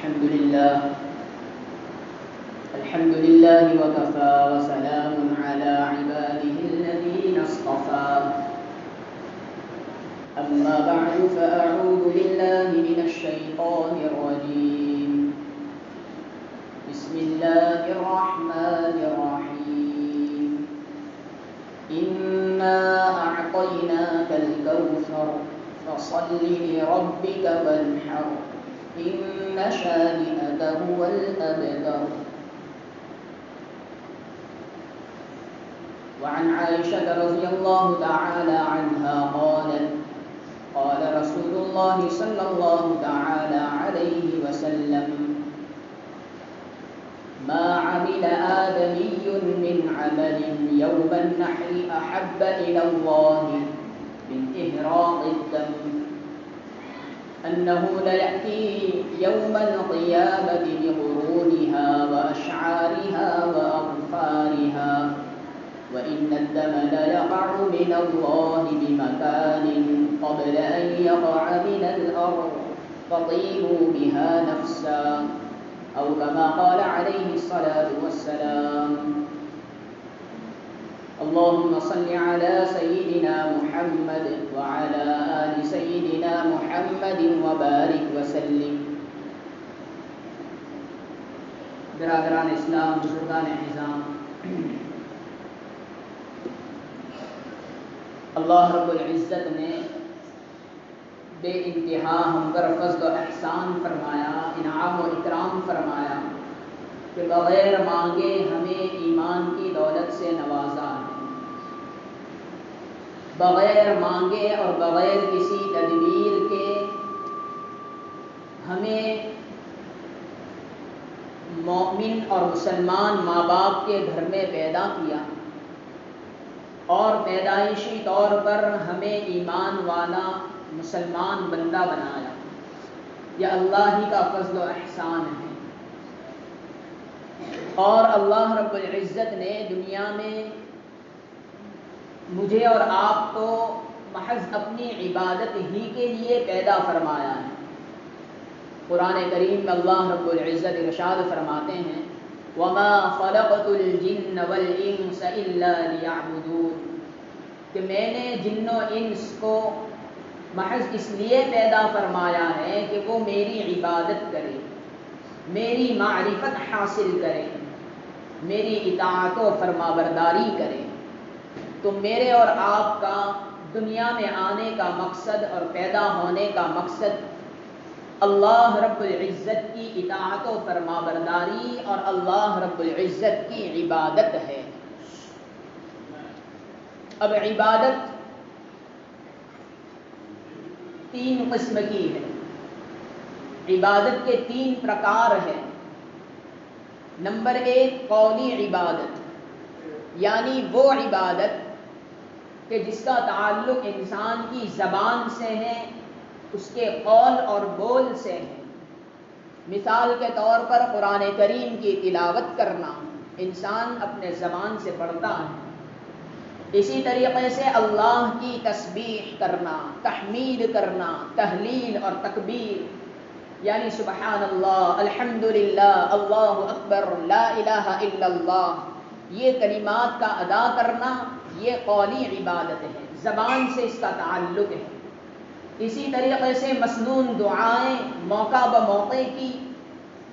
الحمد لله وكفى وسلام على عباده الذين اصطفى أما بعد فأعوذ بالله من الشيطان الرجيم بسم الله الرحمن الرحيم إنا أعطيناك الكوثر فصل لربك وانحر إن شانئك هو الأبتر. وعن عائشة رضي الله تعالى عنها قالت قال رسول الله صلى الله تعالى عليه وسلم ما عمل آدمي من عمل يوم النحر أحب إلى الله من إهراق الدم أنه ليأتي يوم القيامة بقرونها وأشعارها وأظفارها وإن الدم ليقع من الله بمكان قبل أن يقع من الأرض فطيبوا بها نفسا أو كما قال عليه الصلاة والسلام. اللهم صل على سيدنا محمد وعلى آل سيدنا محمد وبارك وسلم. برادران اسلام، بزرگان اعظام، اللہ رب العزت نے بے انتہا ہم پر فضل و احسان فرمایا، انعام و اکرام فرمایا کہ بغیر مانگے ہمیں ایمان کی دولت سے نوازا ہے. بغیر مانگے اور بغیر کسی تدبیر کے ہمیں مومن اور مسلمان ماں باپ کے گھر میں پیدا کیا اور پیدائشی طور پر ہمیں ایمان والا مسلمان بندہ بنایا. یہ اللہ ہی کا فضل و احسان ہے. اور اللہ رب العزت نے دنیا میں مجھے اور آپ کو محض اپنی عبادت ہی کے لیے پیدا فرمایا ہے. قرآن کریم میں اللہ رب العزت ارشاد فرماتے ہیں وَمَا خَلَقْتُ الْجِنَّ وَالْإِنسَ إِلَّا لِيَعْبُدُونَ کہ میں نے جن و انس کو محض اس لیے پیدا فرمایا ہے کہ وہ میری عبادت کرے، میری معرفت حاصل کرے، میری اطاعت و فرمانبرداری کرے. تو میرے اور آپ کا دنیا میں آنے کا مقصد اور پیدا ہونے کا مقصد اللہ رب العزت کی اطاعت و فرمانبرداری اور اللہ رب العزت کی عبادت ہے. اب عبادت تین قسم کی ہے. عبادت کے تین پرکار ہیں. نمبر ایک قولی عبادت، یعنی وہ عبادت کہ جس کا تعلق انسان کی زبان سے ہے، اس کے قول اور بول سے ہے. مثال کے طور پر قرآن کریم کی تلاوت کرنا انسان اپنے زبان سے پڑھتا ہے. اسی طریقے سے اللہ کی تسبیح کرنا، تحمید کرنا، تہلیل اور تکبیر، یعنی سبحان اللہ، الحمدللہ، اللہ اکبر، لا الہ الا اللہ، یہ کلمات کا ادا کرنا یہ قولی عبادت ہے، زبان سے اس کا تعلق ہے. اسی طریقے سے مسنون دعائیں موقع بموقع کی،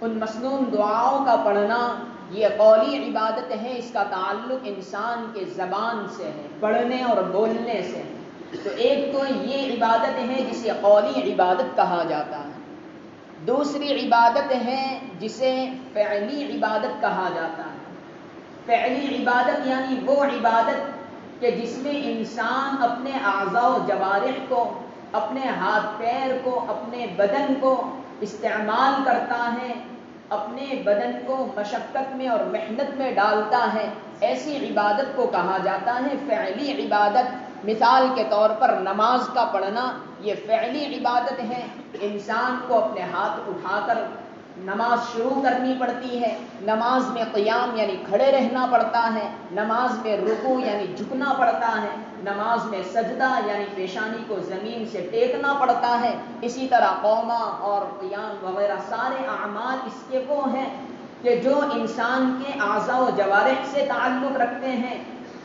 ان مسنون دعاؤں کا پڑھنا یہ قولی عبادت ہے، اس کا تعلق انسان کے زبان سے ہے، پڑھنے اور بولنے سے ہے. تو ایک تو یہ عبادت ہے جسے قولی عبادت کہا جاتا ہے. دوسری عبادت ہے جسے فعلی عبادت کہا جاتا ہے. فعلی عبادت یعنی وہ عبادت کہ جس میں انسان اپنے اعضاء و جوارح کو، اپنے ہاتھ پیر کو، اپنے بدن کو استعمال کرتا ہے، اپنے بدن کو مشقت میں اور محنت میں ڈالتا ہے. ایسی عبادت کو کہا جاتا ہے فعلی عبادت. مثال کے طور پر نماز کا پڑھنا یہ فعلی عبادت ہے. انسان کو اپنے ہاتھ اٹھا کر نماز شروع کرنی پڑتی ہے، نماز میں قیام یعنی کھڑے رہنا پڑتا ہے، نماز میں رکوع یعنی جھکنا پڑتا ہے، نماز میں سجدہ یعنی پیشانی کو زمین سے ٹیکنا پڑتا ہے، اسی طرح قوما اور قیام وغیرہ سارے اعمال اس کے وہ ہیں کہ جو انسان کے اعضاء و جوارح سے تعلق رکھتے ہیں،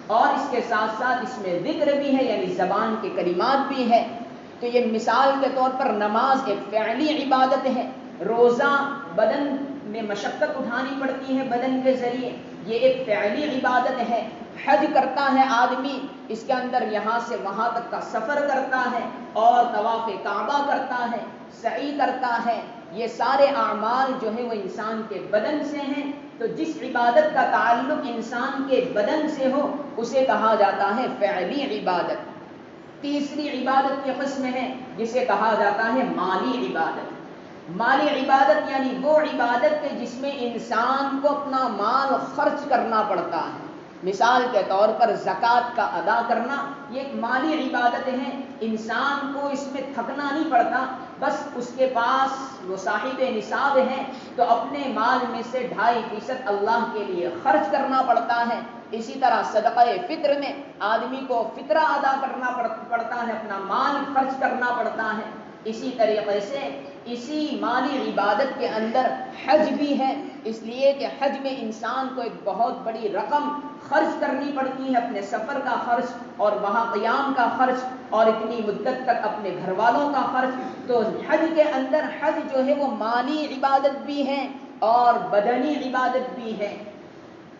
اور اس کے ساتھ ساتھ اس میں ذکر بھی ہے یعنی زبان کے کلمات بھی ہے۔ تو یہ مثال کے طور پر نماز ایک فعلی عبادت ہے، روزہ بدن میں مشقت اٹھانی پڑتی ہے بدن کے ذریعے، یہ ایک فعلی عبادت ہے۔ حج کرتا ہے آدمی، اس کے اندر یہاں سے وہاں تک کا سفر کرتا ہے اور طواف کعبہ کرتا ہے، سعی کرتا ہے، یہ سارے اعمال جو ہے وہ انسان کے بدن سے ہیں۔ تو جس عبادت کا تعلق انسان کے بدن سے ہو اسے کہا جاتا ہے فعلی عبادت۔ تیسری عبادت کی قسم ہے جسے کہا جاتا ہے مالی عبادت۔ مالی عبادت یعنی وہ عبادت کہ جس میں انسان کو اپنا مال خرچ کرنا پڑتا ہے۔ مثال کے طور پر زکوٰۃ کا ادا کرنا یہ ایک مالی عبادت ہے، انسان کو اس میں تھکنا نہیں پڑتا، بس اس کے پاس وہ صاحب نصاب ہے تو اپنے مال میں سے 2.5% اللہ کے لیے خرچ کرنا پڑتا ہے۔ اسی طرح صدقہ فطر میں آدمی کو فطرہ ادا کرنا پڑتا ہے، اپنا مال خرچ کرنا پڑتا ہے۔ اسی طریقے سے اسی مالی عبادت کے اندر حج بھی ہے، اس لیے کہ حج میں انسان کو ایک بہت بڑی رقم خرچ کرنی پڑتی ہے، اپنے سفر کا خرچ اور وہاں قیام کا خرچ اور اتنی مدت تک اپنے گھر والوں کا خرچ۔ تو حج کے اندر حج جو ہے وہ مالی عبادت بھی ہے اور بدنی عبادت بھی ہے۔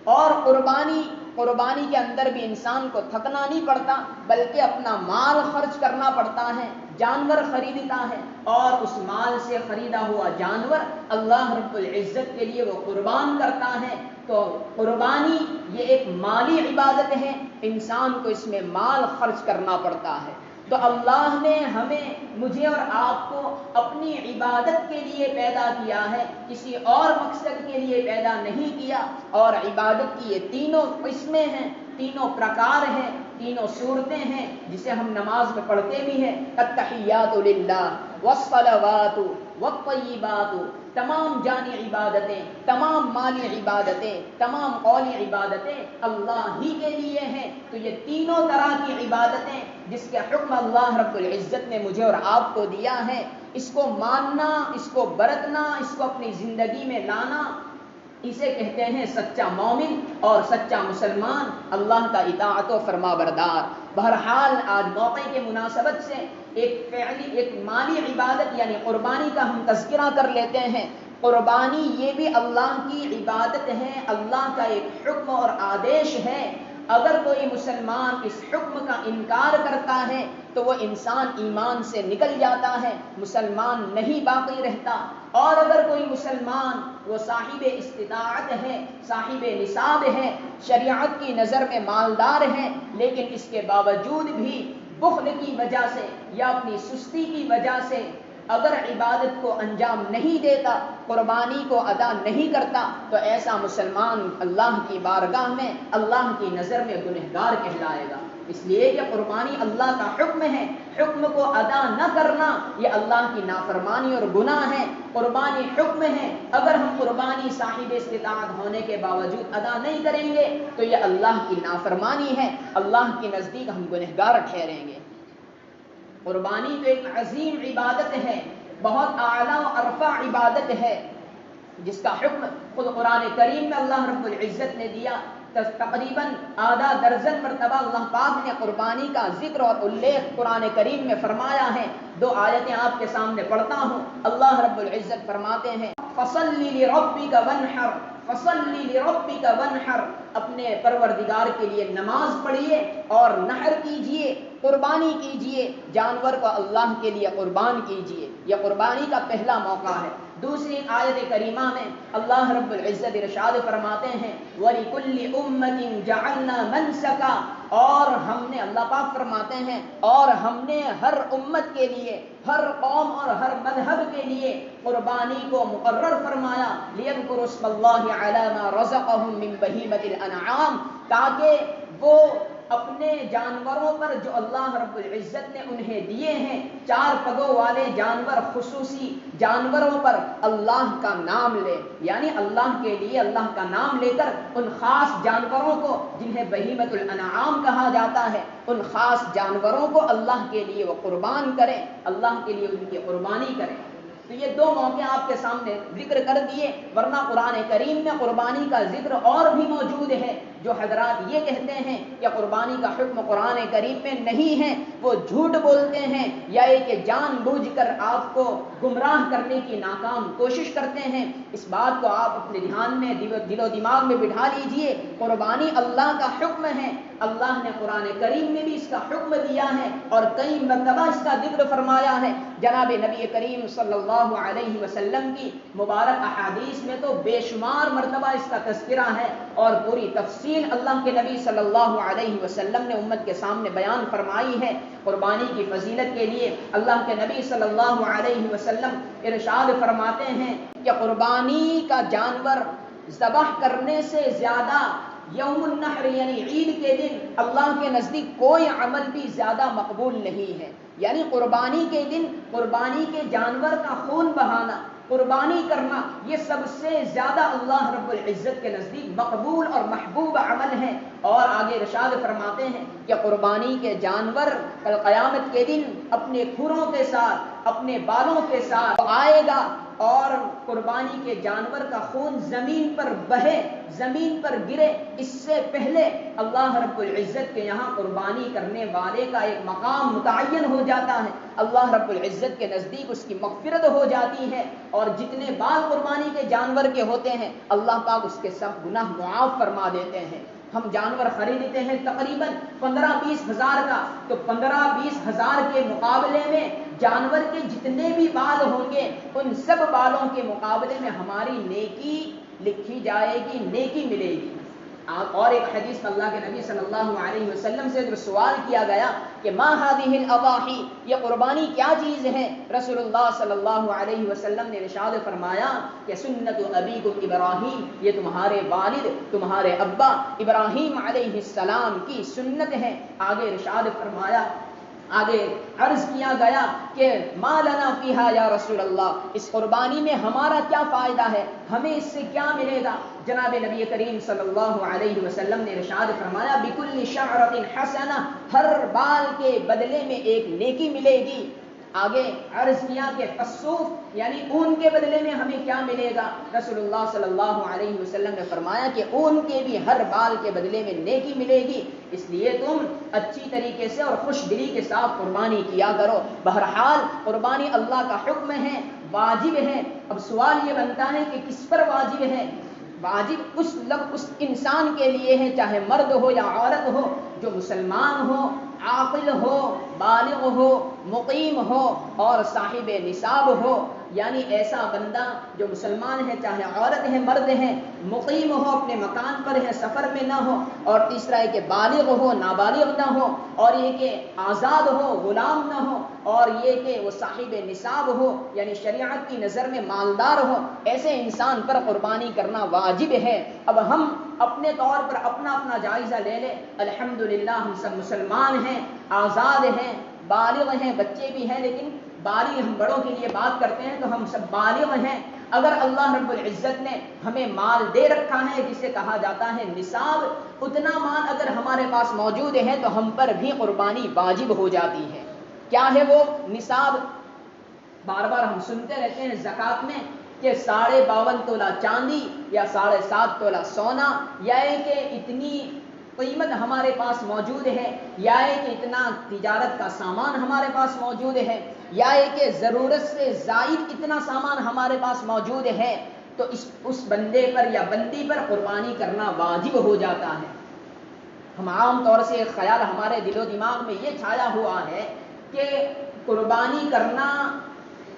اور قربانی کے اندر بھی انسان کو تھکنا نہیں پڑتا بلکہ اپنا مال خرچ کرنا پڑتا ہے، جانور خریدتا ہے اور اس مال سے خریدا ہوا جانور اللہ رب العزت کے لیے وہ قربان کرتا ہے۔ تو قربانی یہ ایک مالی عبادت ہے، انسان کو اس میں مال خرچ کرنا پڑتا ہے۔ تو اللہ نے ہمیں، مجھے اور آپ کو اپنی عبادت کے لیے پیدا کیا ہے، کسی اور مقصد کے لیے پیدا نہیں کیا۔ اور عبادت کی یہ تینوں قسمیں ہیں، تینوں پرکار ہیں، تینوں صورتیں ہیں جسے ہم نماز میں پڑھتے بھی ہیں، التحیات للہ والصلوات والطیبات، تمام جانی عبادتیں، تمام مالی عبادتیں، تمام قولی عبادتیں اللہ ہی کے لیے ہیں۔ تو یہ تینوں طرح کی عبادتیں جس کے حکم اللہ رب العزت نے مجھے اور آپ کو دیا ہے، اس کو ماننا، اس کو برتنا، اس کو اپنی زندگی میں لانا، اسے کہتے ہیں سچا مومن اور سچا مسلمان، اللہ کا اطاعت و فرما بردار۔ بہرحال آج موقع کے مناسبت سے ایک مالی عبادت یعنی قربانی کا ہم تذکرہ کر لیتے ہیں۔ قربانی یہ بھی اللہ کی عبادت ہے، اللہ کا ایک حکم اور آدیش ہے۔ اگر کوئی مسلمان اس حکم کا انکار کرتا ہے تو وہ انسان ایمان سے نکل جاتا ہے، مسلمان نہیں باقی رہتا۔ اور اگر کوئی مسلمان وہ صاحب استطاعت ہے، صاحب نصاب ہے، شریعت کی نظر میں مالدار ہے، لیکن اس کے باوجود بھی بخل کی وجہ سے یا اپنی سستی کی وجہ سے اگر عبادت کو انجام نہیں دیتا، قربانی کو ادا نہیں کرتا، تو ایسا مسلمان اللہ کی بارگاہ میں، اللہ کی نظر میں گنہگار کہلائے گا۔ اس لیے کہ قربانی اللہ کا حکم ہے، حکم کو ادا نہ کرنا یہ اللہ کی نافرمانی اور گناہ ہے۔ قربانی حکم ہے، اگر ہم قربانی صاحب استطاعت ہونے کے باوجود ادا نہیں کریں گے تو یہ اللہ کی نافرمانی ہے، اللہ کے نزدیک ہم گنہگار ٹھہریں گے۔ قربانی تو ایک عظیم عبادت ہے، بہت اعلیٰ و ارفع عبادت ہے، جس کا حکم خود قرآن کریم میں اللہ رب العزت نے دیا۔ تقریباً آدھا درجن مرتبہ اللہ پاک نے قربانی کا ذکر اور الیخ قرآن کریم میں فرمایا ہے۔ 2 آیتیں آپ کے سامنے پڑھتا ہوں۔ اللہ رب العزت فرماتے ہیں فَصَلِّ لِرَبِّكَ وَانْحَرْ، فَصَلِّ لِرَبِّكَ وَانْحَرْ، اپنے پروردگار کے لیے نماز پڑھیے اور نحر کیجئے، قربانی کیجئے، جانور کو اللہ کے لیے قربان کیجئے۔ یہ قربانی کا پہلا موقع ہے۔ دوسری آیت کریمہ میں اللہ رب العزت ارشاد فرماتے ہیں وَلِكُلِّ أُمَّةٍ جَعَلْنَا مَنْسَكًا، اور ہم نے، اللہ پاک فرماتے ہیں، اور ہم نے ہر امت کے لیے، ہر قوم اور ہر مذہب کے لیے قربانی کو مقرر فرمایا لِيَذْكُرُوا اسْمَ اللَّهِ عَلَى مَا رَزَقَهُم مِّن بَهِيمَةِ الْأَنْعَامِ، تاکہ وہ اپنے جانوروں پر جو اللہ رب العزت نے انہیں دیے ہیں، 4 پگوں والے جانور، خصوصی جانوروں پر اللہ کا نام لے، یعنی اللہ کے لیے اللہ کا نام لے کر ان خاص جانوروں کو جنہیں بہیمۃ الانعام کہا جاتا ہے، ان خاص جانوروں کو اللہ کے لیے وہ قربان کریں، اللہ کے لیے ان کی قربانی کریں۔ تو یہ 2 موقع آپ کے سامنے ذکر کر دیے، ورنہ قرآن کریم میں قربانی کا ذکر اور بھی موجود ہے۔ جو حضرات یہ کہتے ہیں کہ قربانی کا حکم قرآن کریم میں نہیں ہے، وہ جھوٹ بولتے ہیں، یا یہ کہ جان بوجھ کر آپ کو گمراہ کرنے کی ناکام کوشش کرتے ہیں۔ اس بات کو آپ اپنے دھیان میں، دل و دماغ میں بٹھا لیجئے، قربانی اللہ کا حکم ہے، اللہ نے قرآن کریم میں بھی اس کا حکم دیا ہے اور کئی مرتبہ اس کا ذکر فرمایا ہے۔ جناب نبی کریم صلی اللہ علیہ وسلم کی مبارک احادیث میں تو بے شمار مرتبہ اس کا تذکرہ ہے، اور پوری تفصیل اللہ کے نبی صلی اللہ علیہ وسلم نے امت کے سامنے بیان فرمائی ہے۔ قربانی کی فضیلت کے لیے اللہ کے نبی صلی اللہ علیہ وسلم ارشاد فرماتے ہیں کہ قربانی کا جانور ذبح کرنے سے زیادہ یوم النحر یعنی عید کے دن اللہ کے نزدیک کوئی عمل بھی زیادہ مقبول نہیں ہے۔ یعنی قربانی کے دن قربانی کے جانور کا خون بہانا، قربانی کرنا، یہ سب سے زیادہ اللہ رب العزت کے نزدیک مقبول اور محبوب عمل ہے۔ اور آگے ارشاد فرماتے ہیں کہ قربانی کے جانور کل قیامت کے دن اپنے کھروں کے ساتھ، اپنے بالوں کے ساتھ آئے گا، اور قربانی کے جانور کا خون زمین پر بہے، زمین پر گرے، اس سے پہلے اللہ رب العزت کے یہاں قربانی کرنے والے کا ایک مقام متعین ہو جاتا ہے، اللہ رب العزت کے نزدیک اس کی مغفرت ہو جاتی ہے، اور جتنے بال قربانی کے جانور کے ہوتے ہیں اللہ پاک اس کے سب گناہ معاف فرما دیتے ہیں۔ ہم جانور خریدتے ہیں تقریباً 15-20 ہزار کا، تو 15-20 ہزار کے مقابلے میں جانور کے جتنے بھی بال ہوں گے ان سب بالوں کے مقابلے میں ہماری نیکی لکھی جائے گی، نیکی ملے گی۔ اور ایک حدیث میں اللہ کے نبی صلی اللہ علیہ وسلم سے جب سوال کیا گیا کہ ما هذه الاضاحی، یہ قربانی کیا چیز ہے، رسول اللہ صلی اللہ علیہ وسلم نے ارشاد فرمایا کہ سنت ابیکم ابراہیم، یہ تمہارے والد، تمہارے ابا ابراہیم علیہ السلام کی سنت ہے۔ آگے ارشاد فرمایا، آگے عرض کیا گیا کہ ما لنا فیہا یا رسول اللہ، اس قربانی میں ہمارا کیا فائدہ ہے، ہمیں اس سے کیا ملے گا؟ جناب نبی کریم صلی اللہ علیہ وسلم نے ارشاد فرمایا بکل شعرۃ حسنہ، ہر بال کے بدلے میں ایک نیکی ملے گی۔ آگے عرض کیا کہ فالصوف، یعنی اون کے بدلے میں ہمیں کیا ملے گا؟ رسول اللہ صلی اللہ علیہ وسلم نے فرمایا کہ اون کے بھی ہر بال کے بدلے میں نیکی ملے گی، اس لیے تم اچھی طریقے سے اور خوش دلی کے ساتھ قربانی کیا کرو۔ بہرحال قربانی اللہ کا حکم ہے، واجب ہے۔ اب سوال یہ بنتا ہے کہ کس پر واجب ہے؟ واجب اس انسان کے لیے ہے، چاہے مرد ہو یا عورت ہو، جو مسلمان ہو، عاقل ہو، بالغ ہو، مقیم ہو اور صاحب نصاب ہو، یعنی ایسا بندہ جو مسلمان ہے، چاہے عورت ہے مرد ہے، مقیم ہو، اپنے مکان پر ہے، سفر میں نہ ہو، اور تیسرا ہے کہ بالغ ہو، نابالغ نہ ہو، اور یہ کہ آزاد ہو، غلام نہ ہو، اور یہ کہ وہ صاحب نصاب ہو، یعنی شریعت کی نظر میں مالدار ہو، ایسے انسان پر قربانی کرنا واجب ہے۔ اب ہم اپنے طور پر اپنا جائزہ لے لیں، الحمدللہ ہم سب مسلمان ہیں، آزاد ہیں، بالغ ہیں، بچے بھی ہیں، لیکن بالغ ہم بڑوں کے لیے بات کرتے ہیں تو ہم سب بالغ ہیں۔ اگر اللہ رب العزت نے ہمیں مال دے رکھا ہے جسے کہا جاتا ہے نصاب، اتنا مال اگر ہمارے پاس موجود ہے تو ہم پر بھی قربانی واجب ہو جاتی ہے۔ کیا ہے وہ نصاب؟ بار بار ہم سنتے رہتے ہیں زکوٰۃ میں کہ 52.5 تولہ چاندی یا 7.5 تولہ سونا، یا کہ اتنی قیمت ہمارے پاس موجود ہے، یا کہ اتنا تجارت کا سامان ہمارے پاس موجود ہے، یا کہ ضرورت سے زائد اتنا سامان ہمارے پاس موجود ہے، تو اس بندے پر یا بندی پر قربانی کرنا واجب ہو جاتا ہے۔ ہم عام طور سے ایک خیال ہمارے دل و دماغ میں یہ چھایا ہوا ہے کہ قربانی کرنا،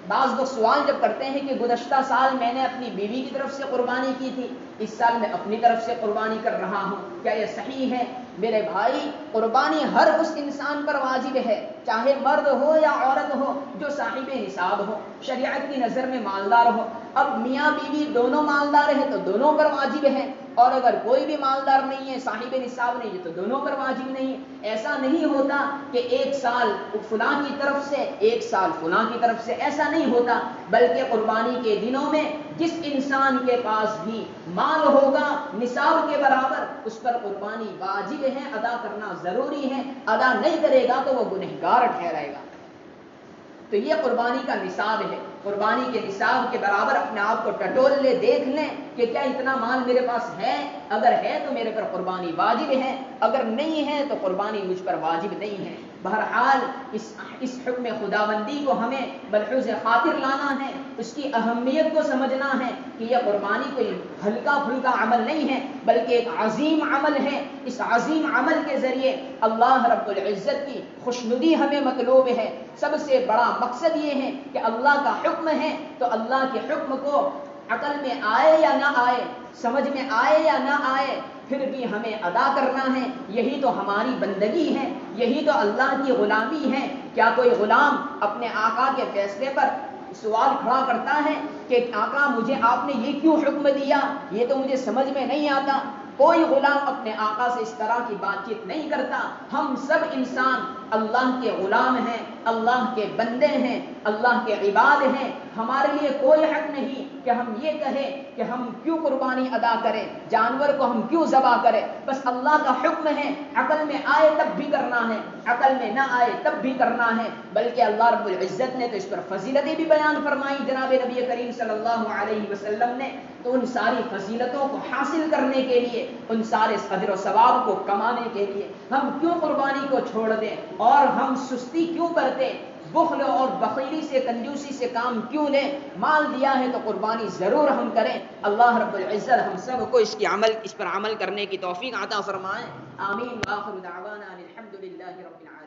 بعض لوگ سوال جب کرتے ہیں کہ گزشتہ سال میں نے اپنی بیوی کی طرف سے قربانی کی تھی، اس سال میں اپنی طرف سے قربانی کر رہا ہوں، کیا یہ صحیح ہے؟ میرے بھائی، قربانی ہر اس انسان پر واجب ہے چاہے مرد ہو یا عورت ہو جو صاحب نصاب ہو، شریعت کی نظر میں مالدار ہو۔ اب میاں بیوی دونوں مالدار ہیں تو دونوں پر واجب ہے، اور اگر کوئی بھی مالدار نہیں ہے، صاحب نصاب نہیں ہے، تو دونوں پر واجب نہیں ہے۔ ایسا نہیں ہوتا کہ ایک سال فلاں کی طرف سے ایک سال فلاں کی طرف سے، ایسا نہیں ہوتا، بلکہ قربانی کے دنوں میں جس انسان کے پاس بھی مال ہوگا نصاب کے برابر، اس پر قربانی واجب ہے، ادا کرنا ضروری ہے، ادا نہیں کرے گا تو وہ گنہگار ٹھہرائے گا۔ تو یہ قربانی کا نصاب ہے۔ قربانی کے نصاب کے برابر اپنے آپ کو ٹٹول لے، دیکھ لیں کہ کیا اتنا مال میرے پاس ہے، اگر ہے تو میرے پر قربانی واجب ہے، اگر نہیں ہے تو قربانی مجھ پر واجب نہیں ہے۔ بہرحال اس حکم خداوندی کو ہمیں ملحوظ خاطر لانا ہے، اس کی اہمیت کو سمجھنا ہے کہ یہ قربانی کوئی ہلکا پھلکا عمل نہیں ہے، بلکہ ایک عظیم عمل ہے۔ اس عظیم عمل کے ذریعے اللہ رب العزت کی خوشنودی ہمیں مطلوب ہے۔ سب سے بڑا مقصد یہ ہے کہ اللہ کا حکم ہے تو اللہ کے حکم کو عقل میں آئے یا نہ آئے، سمجھ میں آئے یا نہ آئے، پھر بھی ہمیں ادا کرنا ہے۔ یہی تو ہماری بندگی ہے، یہی تو اللہ کی غلامی ہے۔ کیا کوئی غلام اپنے آقا کے فیصلے پر سوال کھڑا کرتا ہے کہ آقا مجھے آپ نے یہ کیوں حکم دیا، یہ تو مجھے سمجھ میں نہیں آتا؟ کوئی غلام اپنے آقا سے اس طرح کی بات چیت نہیں کرتا۔ ہم سب انسان اللہ کے غلام ہیں، اللہ کے بندے ہیں، اللہ کے عباد ہیں۔ ہمارے لیے کوئی حق نہیں کہ ہم یہ کہیں کہ ہم کیوں قربانی ادا کریں، جانور کو ہم کیوں ذبح کریں۔ بس اللہ کا حکم ہے، عقل میں آئے تب بھی کرنا ہے، عقل میں نہ آئے تب بھی کرنا ہے۔ بلکہ اللہ رب العزت نے تو اس پر فضیلتیں بھی بیان فرمائی، جناب نبی کریم صلی اللہ علیہ وسلم نے۔ تو ان ساری فضیلتوں کو حاصل کرنے کے لیے، ان سارے اجر و ثواب کو کمانے کے لیے ہم کیوں قربانی کو چھوڑ دیں، اور ہم سستی کیوں برتیں، بخل اور بخیلی سے، کنجوسی سے کام کیوں لیں؟ مال دیا ہے تو قربانی ضرور ہم کریں۔ اللہ رب العزت ہم سب کو اس پر عمل کرنے کی توفیق عطا فرمائے۔ آمین۔ وآخر دعوانا الحمد للہ رب العالمین۔